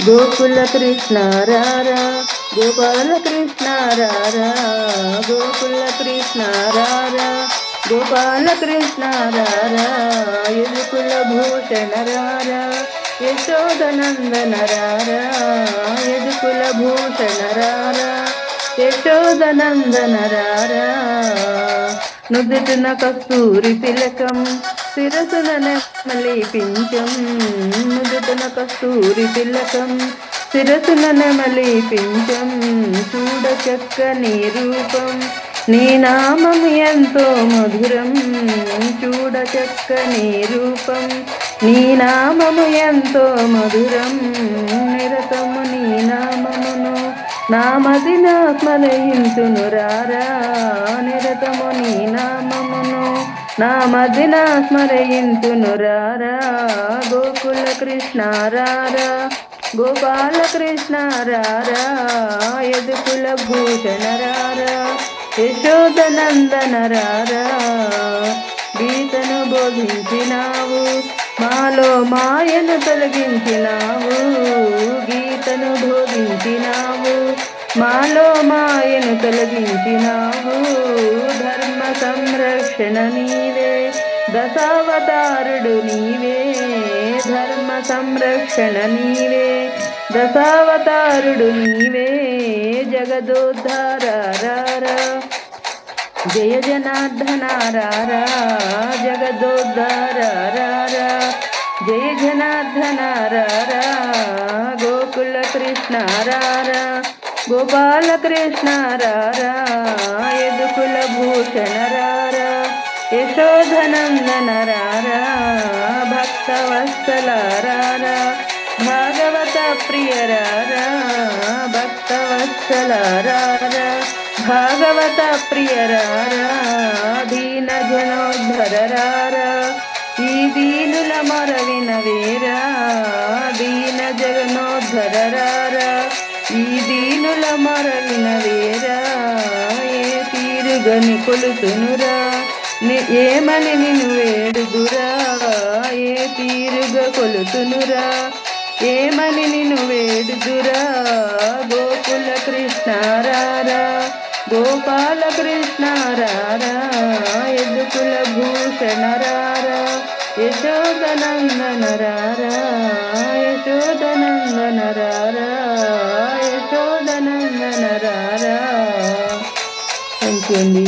గోకుల కృష్ణ రారా గోపాల కృష్ణ రారా గోకుల కృష్ణ రారా గోపాల కృష్ణ రారా యదుకుల భూషణ రారా యశోదనందన రారా యదుకుల భూషణ రారా యశోదనందన రారా నుదుటిన కస్తూరి తిలకం శిరసున నెమలి పించం నుదుటిన కస్తూరి తిలకం శిరసున నెమలి పించం చూడ చక్కని రూపం నీ నామం ఎంతో మధురం చూడ చక్కని రూపం నీ నామము ఎంతో మధురం నిరతము నీ నామమును నామదిన స్మరయించును రారా నిరతము నీ నామమును నామదిన స్మరయించును రారా గోకుల కృష్ణ రారా గోపాల కృష్ణ రారా యదుకుల భూషణ రారా యశోదనందన రారా గీతను బోధించినావు మాలో మాయను తొలగించినావు గీతను బోధించినావు మాలో మాయను తొలగించినావు ధర్మ సంరక్షణ నీవే దశావతారుడు నీవే ధర్మ సంరక్షణ నీవే దశావతారుడు నీవే జగదోద్ధార రారా జయ జనార్దన రారా జగదోద్ధార రారా జయ జనార్దన రారా గోకుల కృష్ణ రారా గోపాల కృష్ణ రారా యదుకుల భూషణ రారా యశోధనందన రారా భక్తవత్సల రారా భాగవత ప్రియ రారా భక్తవత్సల రారా భాగవత ప్రియ రారా దీన జనోద్ధర రారా ఈ దీనుల మొరవిన వేరా దీన జగనోద్ధర రారా ఈ దీనుల మొరవిన వేరా ఏ తీరుగని కొలుతునురా ఏమని నిన్ను వేడుదురా ఏ తీరుగా కొలుతునురా ఏమని నిన్ను వేడుదురా గోకుల కృష్ణ రారా గోపాల కృష్ణ రారా యదుకుల భూషణ రారా యశోదనందన రారా యశోదనందన రారా యశోదనందన రారా. థ్యాంక్ యూ అండి.